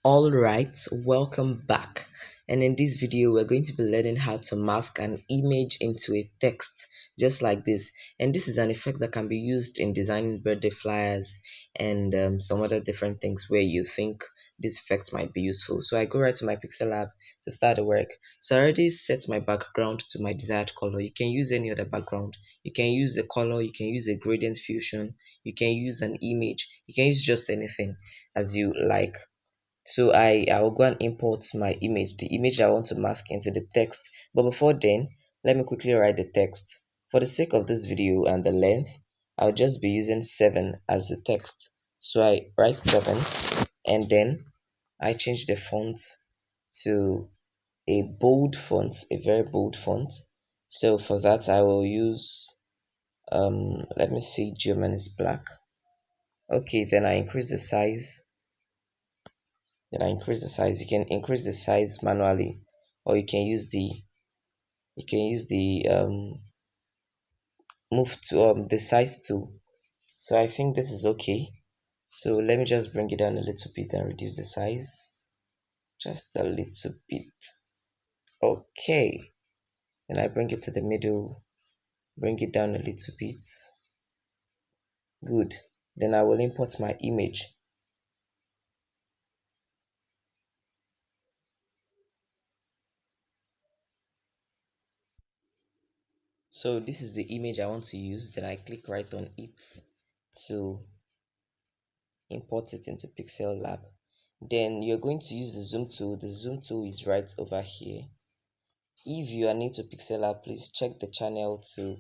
Alright, welcome back. And in this video, we're going to be learning how to mask an image into a text, just like this. And this is an effect that can be used in designing birthday flyers and some other different things where you think this effect might be useful. So I go right to my Pixel Lab to start the work. So I already set my background to my desired color. You can use any other background. You can use a color, you can use a gradient fusion, you can use an image, you can use just anything as you like. So I will go and import my the image I want to mask into the text. But before then, let me quickly write the text. For the sake of this video and the length, I'll just be using 7 as the text. So I write 7 and then I change the font to a bold font, a very bold font. So for that I will use let me see, German is black. Okay, then I increase the size. You can increase the size manually, or you can use the move to the size tool. So I think this is okay. So let me just bring it down a little bit and reduce the size just a little bit. Okay, and I bring it to the middle, bring it down a little bit. Good. Then I will import my image. So this is the image I want to use. Then I click right on it to import it into Pixel Lab. Then you're going to use the zoom tool. The zoom tool is right over here. If you are new to Pixel Lab, please check the channel to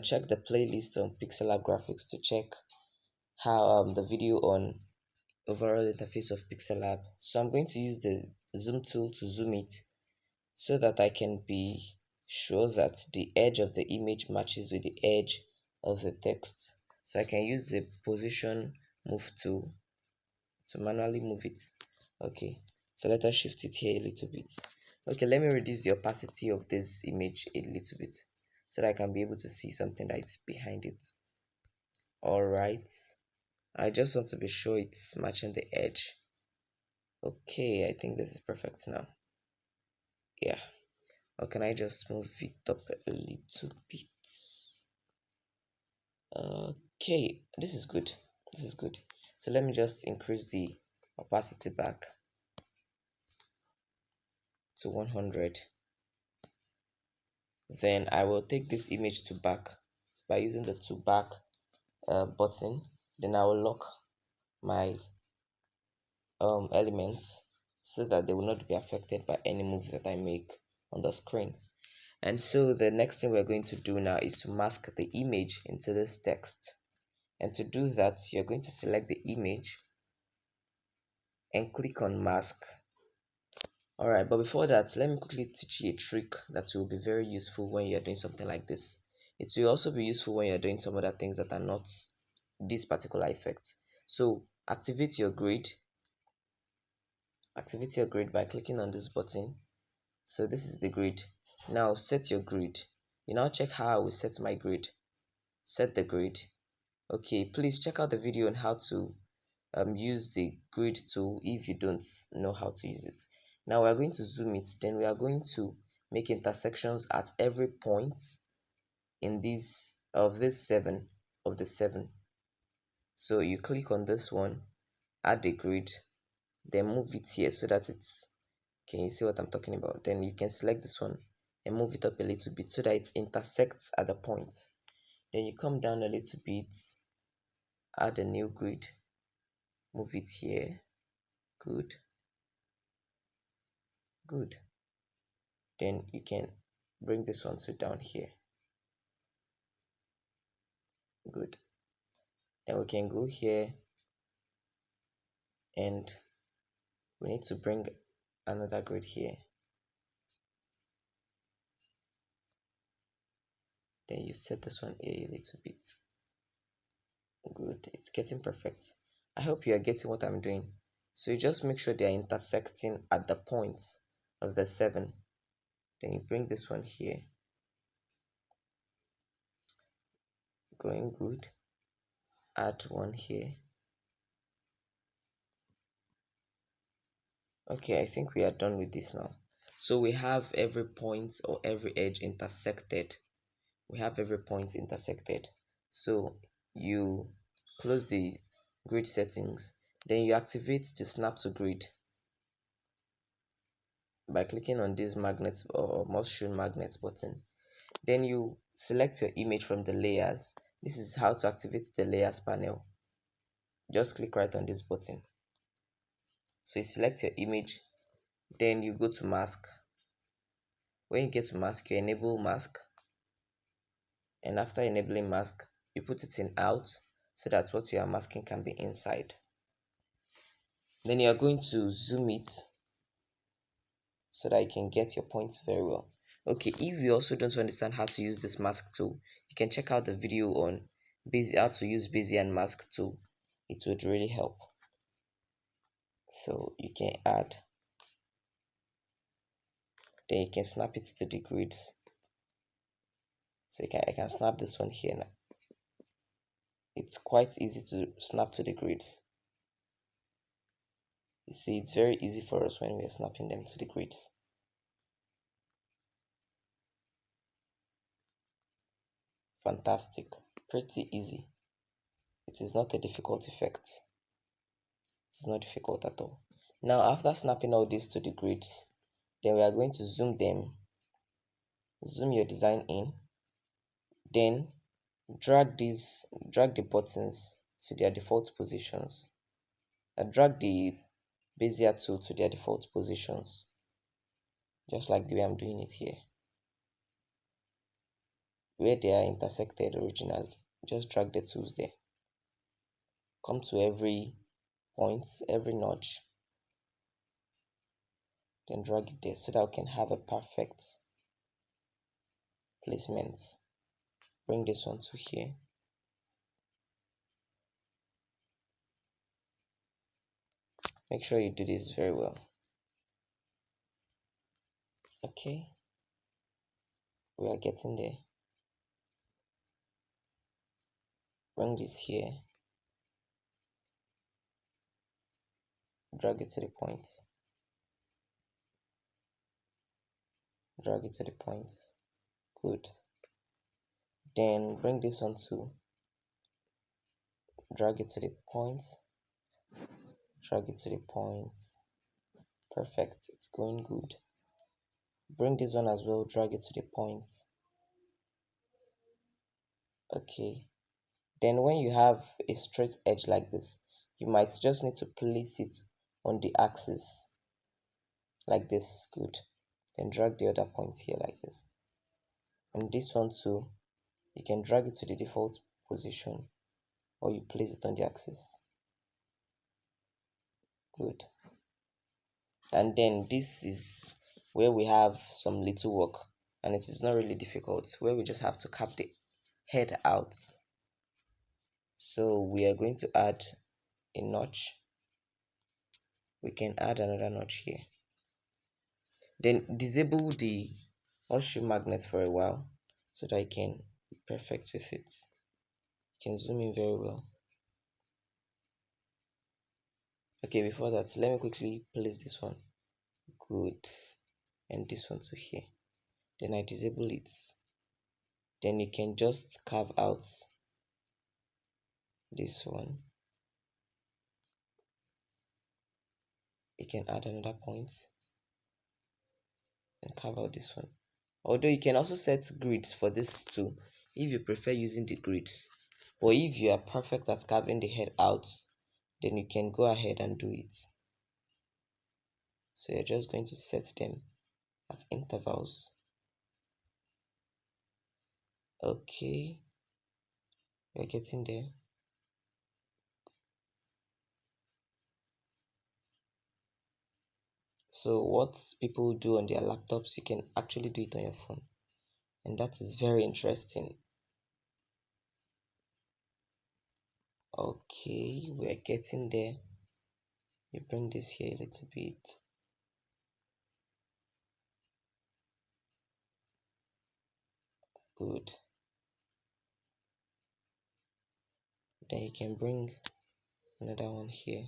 check the playlist on Pixel Lab graphics to check how the video on overall interface of Pixel Lab. So I'm going to use the zoom tool to zoom it so that I can be sure that the edge of the image matches with the edge of the text. So I can use the position move tool to manually move it. Okay, so let us shift it here a little bit. Okay, let me reduce the opacity of this image a little bit so that I can be able to see something that is behind it. All right, I just want to be sure it's matching the edge. Okay, I think this is perfect now. Yeah, or can I just move it up a little bit? Okay, this is good. This is good. So let me just increase the opacity back to 100. Then I will take this image to back by using the to back button. Then I will lock my elements so that they will not be affected by any move that I make on the screen. And so the next thing we're going to do now is to mask the image into this text. And to do that, you're going to select the image and click on mask. Alright, but before that, let me quickly teach you a trick that will be very useful when you're doing something like this. It will also be useful when you're doing some other things that are not this particular effect. So activate your grid. Activate your grid by clicking on this button. So this is the grid. Now set your grid. You now check how I will set my grid. Set the grid. Okay, please check out the video on how to use the grid tool if you don't know how to use it. Now we are going to zoom it. Then we are going to make intersections at every point in this of this 7 of the 7. So you click on this one, add the grid, then move it here so that it's, can you see what I'm talking about? Then you can select this one and move it up a little bit so that it intersects at the point. Then you come down a little bit, add a new grid, move it here. Good. Good. Then you can bring this one to down here. Good. Then we can go here and we need to bring another grid here. Then you set this one a little bit. Good. It's getting perfect. I hope you are getting what I'm doing. So you just make sure they are intersecting at the points of the 7. Then you bring this one here. Going good. Add one here. Okay, I think we are done with this now. So we have every point or every edge intersected. We have every point intersected. So you close the grid settings, then you activate the snap to grid by clicking on this magnet or must show magnet button. Then you select your image from the layers. This is how to activate the layers panel. Just click right on this button. So you select your image, then you go to mask. When you get to mask, you enable mask, and after enabling mask, you put it in out so that what you are masking can be inside. Then you are going to zoom it so that you can get your points very well. Okay, if you also don't understand how to use this mask tool, you can check out the video on how to use Bezier and mask tool. It would really help. So you can add, then you can snap it to the grids. So I can snap this one here now. It's quite easy to snap to the grids. You see, it's very easy for us when we are snapping them to the grids. Fantastic, pretty easy. It is not a difficult effect. It's not difficult at all. Now, after snapping all this to the grids, then we are going to zoom them, zoom your design in, then drag the buttons to their default positions. Drag the Bezier tool to their default positions, just like the way I'm doing it here, where they are intersected originally. Just drag the tools there. Come to every point, every notch, then drag it there so that we can have a perfect placement. Bring this one to here. Make sure you do this very well. Okay, we are getting there. Bring this here, drag it to the point, drag it to the point. Good. Then bring this one to, drag it to the point, drag it to the point. Perfect, it's going good. Bring this one as well, drag it to the point. Okay, then when you have a straight edge like this, you might just need to place it on the axis like this. Good. Then drag the other point here like this, and this one too, you can drag it to the default position or you place it on the axis. Good. And then this is where we have some little work, and it is not really difficult, where we just have to cap the head out. So we are going to add a notch. We can add another notch here. Then disable the horseshoe magnet for a while so that I can be perfect with it. You can zoom in very well. Okay, before that, let me quickly place this one. Good. And this one to here. Then I disable it. Then you can just carve out this one. You can add another point and carve out this one. Although you can also set grids for this too if you prefer using the grids. Or if you are perfect at carving the head out, then you can go ahead and do it. So you're just going to set them at intervals. Okay, we're getting there. So what people do on their laptops, you can actually do it on your phone, and that is very interesting. Okay, we're getting there. You bring this here a little bit. Good. Then you can bring another one here.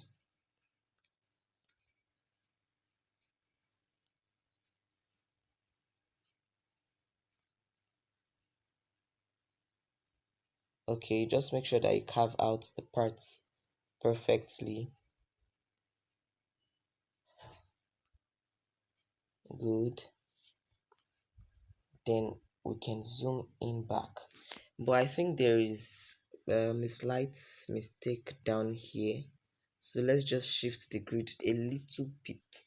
Okay, just make sure that you carve out the parts perfectly. Good. Then we can zoom in back. But I think there is a slight mistake down here. So let's just shift the grid a little bit.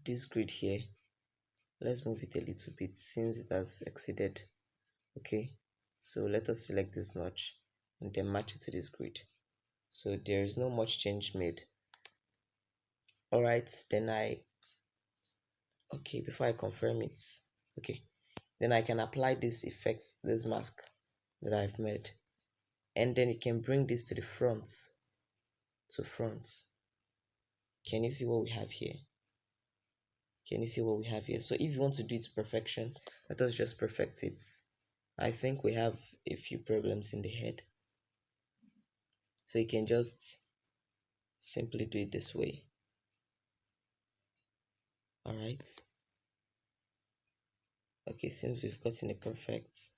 This grid here, let's move it a little bit since it has exceeded. Okay, so let us select this notch and then match it to this grid. So there is no much change made. All right, then okay, before I confirm it, okay, then I can apply this effects, this mask that I've made, and then you can bring this to the front, to front. Can you see what we have here? Can you see what we have here? So if you want to do it to perfection, let us just perfect it. I think we have a few problems in the head, so you can just simply do it this way. All right, okay, since we've gotten a perfect,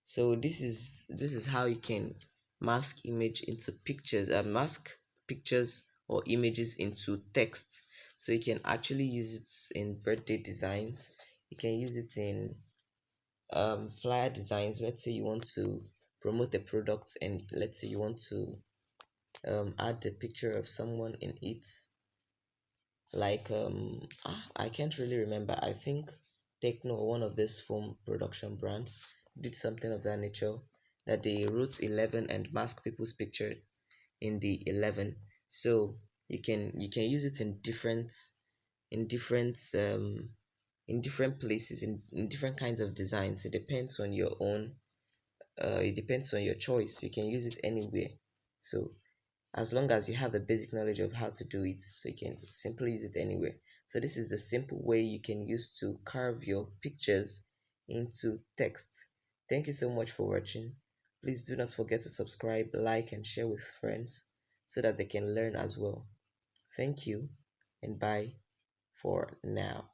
so this is how you can mask image into pictures, mask pictures or images into text. So you can actually use it in birthday designs, you can use it in flyer designs. Let's say you want to promote a product and let's say you want to add a picture of someone in it, like I can't really remember. I think Techno, one of these phone production brands, did something of that nature, that they wrote 11 and mask people's picture in the 11. So you can use it in different in different places, in different kinds of designs. It depends on your own, it depends on your choice. You can use it anywhere. So as long as you have the basic knowledge of how to do it, so you can simply use it anywhere. So this is the simple way you can use to carve your pictures into text. Thank you so much for watching. Please do not forget to subscribe, like, and share with friends so that they can learn as well. Thank you and bye for now.